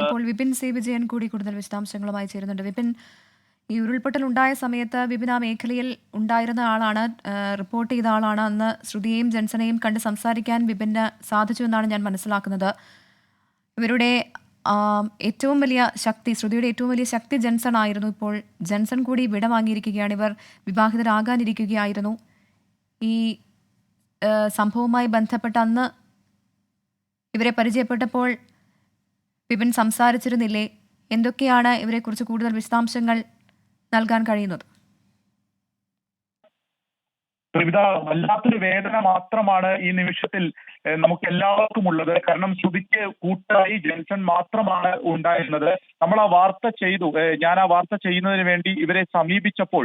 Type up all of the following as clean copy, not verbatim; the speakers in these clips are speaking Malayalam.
ഇപ്പോൾ വിപിൻ സി വിജയൻ കൂടി കൂടുതൽ വിശദാംശങ്ങളുമായി ചേരുന്നുണ്ട്. വിപിൻ, ഈ ഉരുൾപൊട്ടൽ ഉണ്ടായ സമയത്ത് വിപിൻ ആ മേഖലയിൽ ഉണ്ടായിരുന്ന ആളാണ്, റിപ്പോർട്ട് ചെയ്ത ആളാണ്. അന്ന് ശ്രുതിയെയും ജെൻസനെയും കണ്ട് സംസാരിക്കാൻ വിപിന് സാധിച്ചു എന്നാണ് ഞാൻ മനസ്സിലാക്കുന്നത്. ഇവരുടെ ഏറ്റവും വലിയ ശക്തി, ശ്രുതിയുടെ ഏറ്റവും വലിയ ശക്തി ജെൻസൺ ആയിരുന്നു. ഇപ്പോൾ ജെൻസൺ കൂടി വിട വാങ്ങിയിരിക്കുകയാണ്. ഇവർ വിവാഹിതരാകാനിരിക്കുകയായിരുന്നു. ഈ സംഭവവുമായി ബന്ധപ്പെട്ട് അന്ന് ഇവരെ പരിചയപ്പെട്ടപ്പോൾ വിപിൻ സംസാരിച്ചിരുന്നില്ലേ? എന്തൊക്കെയാണ് ഇവരെക്കുറിച്ച് കൂടുതൽ വിശദാംശങ്ങൾ നൽകാൻ കഴിയുന്നത്? വിവിധ വല്ലാത്തൊരു വേദന മാത്രമാണ് ഈ നിമിഷത്തിൽ നമുക്ക് എല്ലാവർക്കും ഉള്ളത്. കാരണം ശ്രുതിക്ക് കൂട്ടായി ജെൻസൺ മാത്രമാണ് ഉണ്ടായിരുന്നത്. നമ്മൾ ആ വാർത്ത ചെയ്തു. ഞാൻ ആ വാർത്ത ചെയ്യുന്നതിന് വേണ്ടി ഇവരെ സമീപിച്ചപ്പോൾ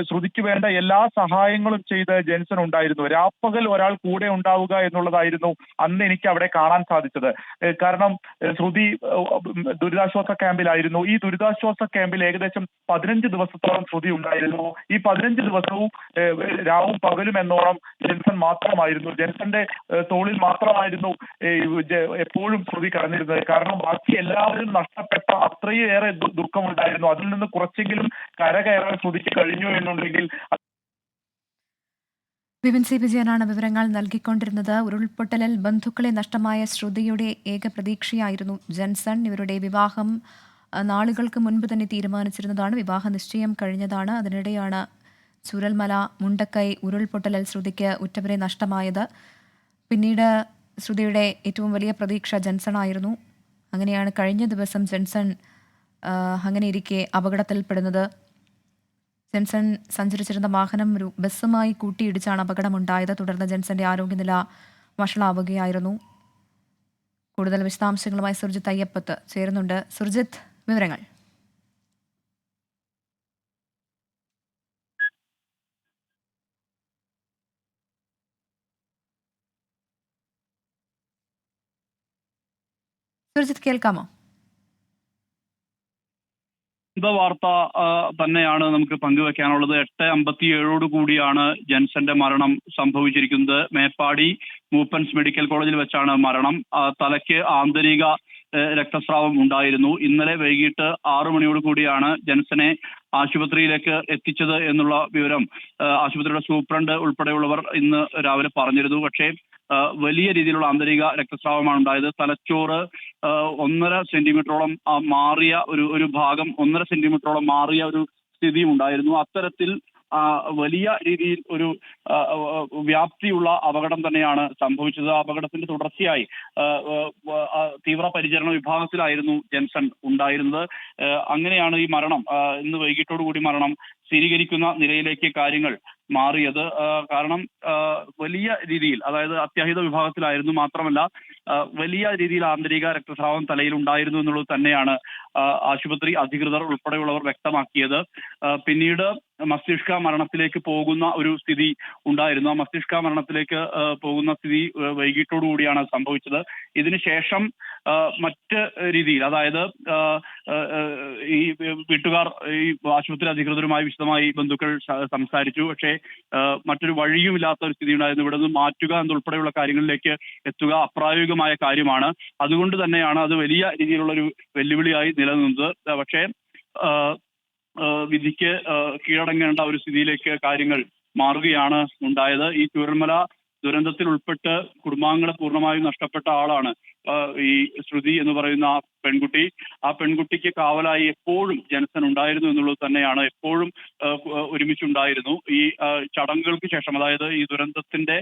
ശ്രുതിക്ക് വേണ്ട എല്ലാ സഹായങ്ങളും ചെയ്ത് ജെൻസൺ ഉണ്ടായിരുന്നു. രാപ്പകൽ ഒരാൾ കൂടെ ഉണ്ടാവുക എന്നുള്ളതായിരുന്നു അന്ന് എനിക്ക് അവിടെ കാണാൻ സാധിച്ചത്. കാരണം ശ്രുതി ദുരിതാശ്വാസ ക്യാമ്പിലായിരുന്നു. ഈ ദുരിതാശ്വാസ ക്യാമ്പിൽ ഏകദേശം 15 ദിവസത്തോളം ശ്രുതി ഉണ്ടായിരുന്നു. ഈ 15 ദിവസവും രാവും പകലും എന്നോണം ജെൻസൺ മാത്രമായിരുന്നു. ജെൻസന്റെ തോളിൽ മാത്രമായിരുന്നു എപ്പോഴും ശ്രുതി കടന്നിരുന്നത്. കാരണം ബാക്കി എല്ലാവരും നഷ്ടപ്പെട്ട അത്രയേറെ ദുഃഖമുണ്ടായിരുന്നു. അതിൽ നിന്ന് കുറച്ചെങ്കിലും കരകയറാൻ ശ്രുതിക്ക് കഴിഞ്ഞു എന്നുണ്ടെങ്കിൽ. വിപിൻ സി വിജയനാണ് വിവരങ്ങൾ നൽകിക്കൊണ്ടിരുന്നത്. ഉരുൾപൊട്ടലിൽ ബന്ധുക്കളെ നഷ്ടമായ ശ്രുതിയുടെ ഏക പ്രതീക്ഷയായിരുന്നു ജെൻസൺ. ഇവരുടെ വിവാഹം നാളുകൾക്ക് മുൻപ് തന്നെ തീരുമാനിച്ചിരുന്നതാണ്. വിവാഹ നിശ്ചയം കഴിഞ്ഞതാണ്. അതിനിടെയാണ് ചൂരൽമല മുണ്ടക്കൈ ഉരുൾപൊട്ടലിൽ ശ്രുതിക്ക് ഉറ്റവരെ നഷ്ടമായത്. പിന്നീട് ശ്രുതിയുടെ ഏറ്റവും വലിയ പ്രതീക്ഷ ജെൻസൺ ആയിരുന്നു. അങ്ങനെയാണ് കഴിഞ്ഞ ദിവസം ജെൻസൺ അങ്ങനെ ഇരിക്കെ അപകടത്തിൽപ്പെടുന്നത്. ജെൻസൺ സഞ്ചരിച്ചിരുന്ന വാഹനം ഒരു ബസ്സുമായി കൂട്ടിയിടിച്ചാണ് അപകടമുണ്ടായത്. തുടർന്ന് ജെൻസന്റെ ആരോഗ്യനില വഷളാവുകയായിരുന്നു. കൂടുതൽ വിശദാംശങ്ങളുമായി സുർജിത്ത് അയ്യപ്പത്ത് ചേരുന്നുണ്ട്. സുർജിത്ത്, വിവരങ്ങൾ. സുർജിത്ത്, കേൾക്കാമോ? വാർത്ത തന്നെയാണ് നമുക്ക് പങ്കുവെക്കാനുള്ളത്. 8:57 കൂടിയാണ് ജെൻസന്റെ മരണം സംഭവിച്ചിരിക്കുന്നത്. മേപ്പാടി മൂപ്പൻസ് മെഡിക്കൽ കോളേജിൽ വെച്ചാണ് മരണം. തലയ്ക്ക് ആന്തരിക രക്തസ്രാവം ഉണ്ടായിരുന്നു. ഇന്നലെ വൈകിട്ട് 6 മണിയോട് കൂടിയാണ് ജെൻസനെ ആശുപത്രിയിലേക്ക് എത്തിച്ചത് എന്നുള്ള വിവരം ആശുപത്രിയുടെ സൂപ്രണ്ട് ഉൾപ്പെടെയുള്ളവർ ഇന്ന് രാവിലെ പറഞ്ഞിരുന്നു. പക്ഷേ വലിയ രീതിയിലുള്ള ആന്തരിക രക്തസ്രാവമാണ് ഉണ്ടായത്. തലച്ചോറ് 1.5 സെന്റിമീറ്ററോളം മാറിയ ഒരു ഭാഗം 1.5 സെന്റിമീറ്ററോളം മാറിയ ഒരു സ്ഥിതിയും ഉണ്ടായിരുന്നു. അത്തരത്തിൽ വലിയ രീതിയിൽ ഒരു വ്യാപ്തിയുള്ള അപകടം തന്നെയാണ് സംഭവിച്ചത്. അപകടത്തിന്റെ തുടർച്ചയായി തീവ്ര പരിചരണ വിഭാഗത്തിലായിരുന്നു ജെൻസൺ ഉണ്ടായിരുന്നത്. അങ്ങനെയാണ് ഈ മരണം ഇന്ന് വൈകിട്ടോടുകൂടി മരണം സ്ഥിരീകരിക്കുന്ന നിലയിലേക്ക് കാര്യങ്ങൾ മാറിയത്. കാരണം വലിയ രീതിയിൽ, അതായത് അത്യാഹിത വിഭാഗത്തിലായിരുന്നു. മാത്രമല്ല വലിയ രീതിയിൽ ആന്തരിക രക്തസ്രാവം തലയിൽ ഉണ്ടായിരുന്നു എന്നുള്ളത് തന്നെയാണ് ആശുപത്രി അധികൃതർ ഉൾപ്പെടെയുള്ളവർ വ്യക്തമാക്കിയത്. പിന്നീട് മസ്തിഷ്ക മരണത്തിലേക്ക് പോകുന്ന ഒരു സ്ഥിതി ഉണ്ടായിരുന്നു. ആ മസ്തിഷ്ക മരണത്തിലേക്ക് പോകുന്ന സ്ഥിതി വൈകിട്ടോടുകൂടിയാണ് സംഭവിച്ചത്. ഇതിനുശേഷം മറ്റ് രീതിയിൽ, അതായത് ഈ വീട്ടുകാർ ഈ ആശുപത്രി അധികൃതരുമായി വിശദമായി ബന്ധുക്കൾ സംസാരിച്ചു. പക്ഷേ മറ്റൊരു വഴിയുമില്ലാത്ത ഒരു സ്ഥിതി ഉണ്ടായിരുന്നു. ഇവിടെ നിന്ന് മാറ്റുക എന്നുൾപ്പെടെയുള്ള കാര്യങ്ങളിലേക്ക് എത്തുക അപ്രായോഗികമായ കാര്യമാണ്. അതുകൊണ്ട് തന്നെയാണ് അത് വലിയ രീതിയിലുള്ള ഒരു വെല്ലുവിളിയായി നിലനിന്നത്. പക്ഷേ വിധിക്ക് കീഴടങ്ങേണ്ട ഒരു സ്ഥിതിയിലേക്ക് കാര്യങ്ങൾ മാറുകയാണ് ഉണ്ടായത്. ഈ ചൂരൽമല ദുരന്തത്തിൽ ഉൾപ്പെട്ട് കുടുംബാംഗങ്ങളെ പൂർണ്ണമായും നഷ്ടപ്പെട്ട ആളാണ് ഈ ശ്രുതി എന്ന് പറയുന്ന പെൺകുട്ടി. ആ പെൺകുട്ടിക്ക് കാവലായി എപ്പോഴും ജെൻസൺ ഉണ്ടായിരുന്നു എന്നുള്ളത് തന്നെയാണ്. എപ്പോഴും ഒരുമിച്ചുണ്ടായിരുന്നു. ഈ ചടങ്ങുകൾക്ക് ശേഷം, അതായത് ഈ ദുരന്തത്തിന്റെ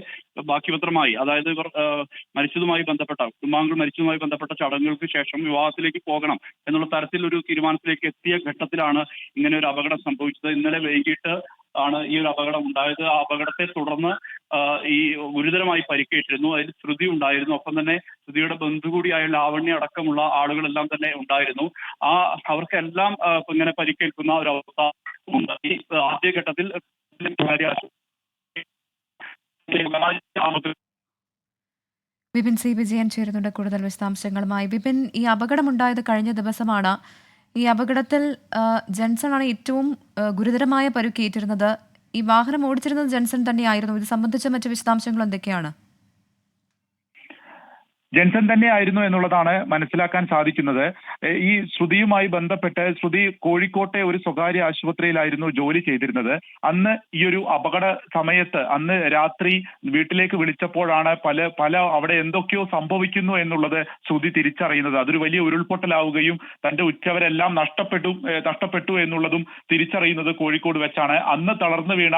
ബാക്കിപത്രമായി, അതായത് ഇവർ മരിച്ചതുമായി ബന്ധപ്പെട്ട കുടുംബാംഗങ്ങൾ മരിച്ചതുമായി ബന്ധപ്പെട്ട ചടങ്ങുകൾക്ക് ശേഷം വിവാഹത്തിലേക്ക് പോകണം എന്നുള്ള തരത്തിൽ ഒരു തീരുമാനത്തിലേക്ക് എത്തിയ ഘട്ടത്തിലാണ് ഇങ്ങനെ ഒരു അപകടം സംഭവിച്ചത്. ഇന്നലെ വൈകിട്ട് ആണ് ഈ ഒരു അപകടം ഉണ്ടായത്. ആ അപകടത്തെ തുടർന്ന് ഈ ഗുരുതരമായി പരിക്കേറ്റിരുന്നു. അതിൽ ശ്രുതി ഉണ്ടായിരുന്നു. ഒപ്പം തന്നെ ശ്രുതിയുടെ ബന്ധു കൂടിയായ ലാവണ്യ അടക്കമുള്ള ആളുകളെല്ലാം തന്നെ ഉണ്ടായിരുന്നു. അവർക്കെല്ലാം ഇങ്ങനെ പരിക്കേൽക്കുന്ന ഒരു അവസ്ഥ ഉണ്ടായി. ആദ്യഘട്ടത്തിൽ വിപിൻ സി വിജയൻ ചേരുന്നുണ്ട് കൂടുതൽ വിശദാംശങ്ങളുമായി. വിപിൻ, ഈ അപകടമുണ്ടായത് കഴിഞ്ഞ ദിവസമാണ്. ഈ അപകടത്തിൽ ജെൻസൺ ആണ് ഏറ്റവും ഗുരുതരമായ പരുക്കേറ്റിരുന്നത്. ഈ വാഹനം ഓടിച്ചിരുന്നത് ജെൻസൺ തന്നെയായിരുന്നു. ഇത് സംബന്ധിച്ച മറ്റ് വിശദാംശങ്ങൾ എന്തൊക്കെയാണ്? ജെൻസൺ തന്നെയായിരുന്നു എന്നുള്ളതാണ് മനസ്സിലാക്കാൻ സാധിക്കുന്നത്. ഈ ശ്രുതിയുമായി ബന്ധപ്പെട്ട് ശ്രുതി കോഴിക്കോട്ടെ ഒരു സ്വകാര്യ ആശുപത്രിയിലായിരുന്നു ജോലി ചെയ്തിരുന്നത്. അന്ന് ഈ ഒരു അപകട സമയത്ത് അന്ന് രാത്രി വീട്ടിലേക്ക് വിളിച്ചപ്പോഴാണ് പല അവിടെ എന്തൊക്കെയോ സംഭവിക്കുന്നു എന്നുള്ളത് ശ്രുതി തിരിച്ചറിയുന്നത്. അതൊരു വലിയ ഉരുൾപൊട്ടലാവുകയും തന്റെ ഉറ്റവരെല്ലാം നഷ്ടപ്പെട്ടു എന്നുള്ളതും തിരിച്ചറിയുന്നത് കോഴിക്കോട് വെച്ചാണ്. അന്ന് തളർന്നു വീണ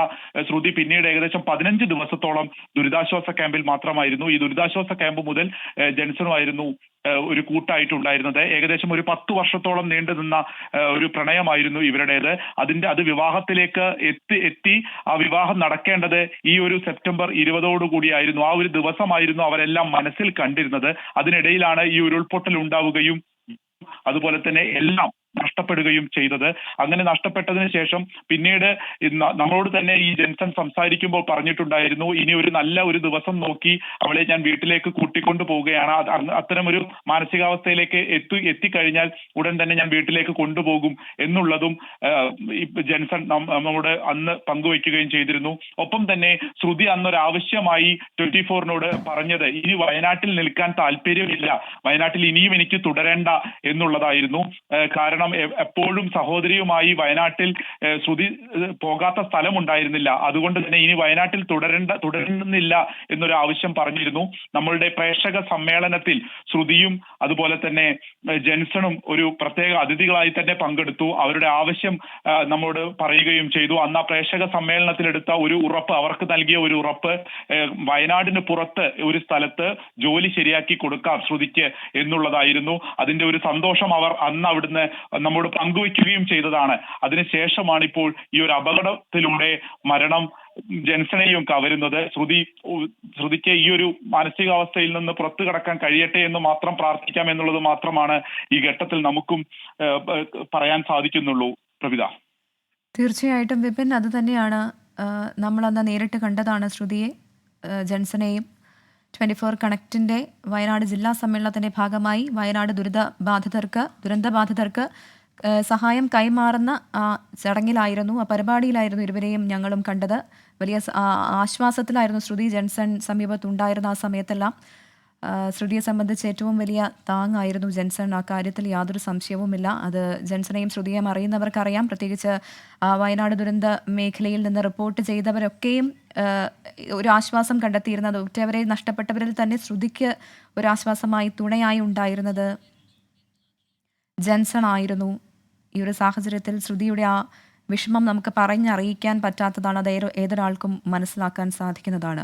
ശ്രുതി പിന്നീട് ഏകദേശം 15 ദിവസത്തോളം ദുരിതാശ്വാസ ക്യാമ്പിൽ മാത്രമായിരുന്നു. ഈ ദുരിതാശ്വാസ ക്യാമ്പ് മുതൽ ജെൻസണുമായിരുന്നു ഒരു കൂട്ടായിട്ടുണ്ടായിരുന്നത്. ഏകദേശം ഒരു 10 വർഷത്തോളം നീണ്ടു നിന്ന ഒരു പ്രണയമായിരുന്നു ഇവരുടേത്. അത് വിവാഹത്തിലേക്ക് എത്തി ആ വിവാഹം നടക്കേണ്ടത് ഈ ഒരു സെപ്റ്റംബർ 20 കൂടിയായിരുന്നു. ആ ഒരു ദിവസമായിരുന്നു അവരെല്ലാം മനസ്സിൽ കണ്ടിരുന്നത്. അതിനിടയിലാണ് ഈ ഉരുൾപൊട്ടൽ ഉണ്ടാവുകയും അതുപോലെ തന്നെ എല്ലാം നഷ്ടപ്പെടുകയും ചെയ്തത്. അങ്ങനെ നഷ്ടപ്പെട്ടതിന് ശേഷം പിന്നീട് നമ്മളോട് തന്നെ ഈ ജെൻസൺ സംസാരിക്കുമ്പോൾ പറഞ്ഞിട്ടുണ്ടായിരുന്നു, ഇനി ഒരു നല്ല ഒരു ദിവസം നോക്കി അവളെ ഞാൻ വീട്ടിലേക്ക് കൂട്ടിക്കൊണ്ടു പോവുകയാണ്. അത്തരം ഒരു മാനസികാവസ്ഥയിലേക്ക് എത്തിക്കഴിഞ്ഞാൽ ഉടൻ തന്നെ ഞാൻ വീട്ടിലേക്ക് കൊണ്ടുപോകും എന്നുള്ളതും ജെൻസൺ നമ്മോട് അന്ന് പങ്കുവയ്ക്കുകയും ചെയ്തിരുന്നു. ഒപ്പം തന്നെ ശ്രുതി അന്നൊരാവശ്യമായി 24നോട് പറഞ്ഞത് ഇനി വയനാട്ടിൽ നിൽക്കാൻ താല്പര്യമില്ല, വയനാട്ടിൽ ഇനിയും എനിക്ക് തുടരേണ്ട എന്നുള്ളതായിരുന്നു. കാരണം എപ്പോഴും സഹോദരിയുമായി വയനാട്ടിൽ ശ്രുതി പോകാത്ത സ്ഥലം ഉണ്ടായിരുന്നില്ല. അതുകൊണ്ട് തന്നെ ഇനി വയനാട്ടിൽ തുടരുന്നില്ല എന്നൊരു ആവശ്യം പറഞ്ഞിരുന്നു. നമ്മളുടെ പ്രേക്ഷക സമ്മേളനത്തിൽ ശ്രുതിയും അതുപോലെ തന്നെ ജെൻസണും ഒരു പ്രത്യേക അതിഥികളായി തന്നെ പങ്കെടുത്തു. അവരുടെ ആവശ്യം നമ്മോട് പറയുകയും ചെയ്തു. അന്ന് ആ പ്രേക്ഷക സമ്മേളനത്തിൽ എടുത്ത ഒരു ഉറപ്പ്, അവർക്ക് നൽകിയ ഒരു ഉറപ്പ്, വയനാടിന് പുറത്ത് ഒരു സ്ഥലത്ത് ജോലി ശരിയാക്കി കൊടുക്കാം ശ്രുതിക്ക് എന്നുള്ളതായിരുന്നു. അതിന്റെ ഒരു സന്തോഷം അവർ അന്ന് അവിടുന്ന് നമ്മോട് പങ്കുവയ്ക്കുകയും ചെയ്തതാണ്. അതിനുശേഷമാണ് ഇപ്പോൾ ഈ ഒരു അപകടത്തിലൂടെ മരണം ജെൻസണെയും കവരുന്നത്. ശ്രുതിക്ക് ഈ ഒരു മാനസികാവസ്ഥയിൽ നിന്ന് പുറത്തു കടക്കാൻ കഴിയട്ടെ എന്ന് മാത്രം പ്രാർത്ഥിക്കാം എന്നുള്ളത് മാത്രമാണ് ഈ ഘട്ടത്തിൽ നമുക്കും പറയാൻ സാധിക്കുന്നുള്ളൂ. പ്രവിത. തീർച്ചയായിട്ടും വിപിൻ, അത് തന്നെയാണ് നമ്മളന്ന് നേരിട്ട് കണ്ടതാണ് ശ്രുതിയെ, ജെൻസണെയും. 24 കണക്റ്റിൻ്റെ വയനാട് ജില്ലാ സമ്മേളനത്തിൻ്റെ ഭാഗമായി വയനാട് ദുരന്തബാധിതർക്ക് സഹായം കൈമാറുന്ന ചടങ്ങിലായിരുന്നു, ആ പരിപാടിയിലായിരുന്നു ഇരുവരെയും ഞങ്ങളും കണ്ടത്. വലിയ ആശ്വാസത്തിലായിരുന്നു ശ്രുതി, ജെൻസൺ സമീപത്തുണ്ടായിരുന്ന ആ സമയത്തെല്ലാം. ശ്രുതിയെ സംബന്ധിച്ച് ഏറ്റവും വലിയ താങ്ങായിരുന്നു ജെൻസൺ. ആ കാര്യത്തിൽ യാതൊരു സംശയവുമില്ല. അത് ജെൻസണെയും ശ്രുതിയെയും അറിയുന്നവർക്കറിയാം. പ്രത്യേകിച്ച് വയനാട് ദുരന്ത മേഖലയിൽ നിന്ന് റിപ്പോർട്ട് ചെയ്തവരൊക്കെയും ഒരു ആശ്വാസം കണ്ടെത്തിയിരുന്നത്, ഉറ്റവരെ നഷ്ടപ്പെട്ടവരിൽ തന്നെ ശ്രുതിക്ക് ഒരു ആശ്വാസമായി തുണയായി ഉണ്ടായിരുന്നത് ജെൻസൺ ആയിരുന്നു. ഈ ഒരു സാഹചര്യത്തിൽ ശ്രുതിയുടെ ആ വിഷമം നമുക്ക് പറഞ്ഞറിയിക്കാൻ പറ്റാത്തതാണ്. അത് ഏതൊരാൾക്കും മനസ്സിലാക്കാൻ സാധിക്കുന്നതാണ്.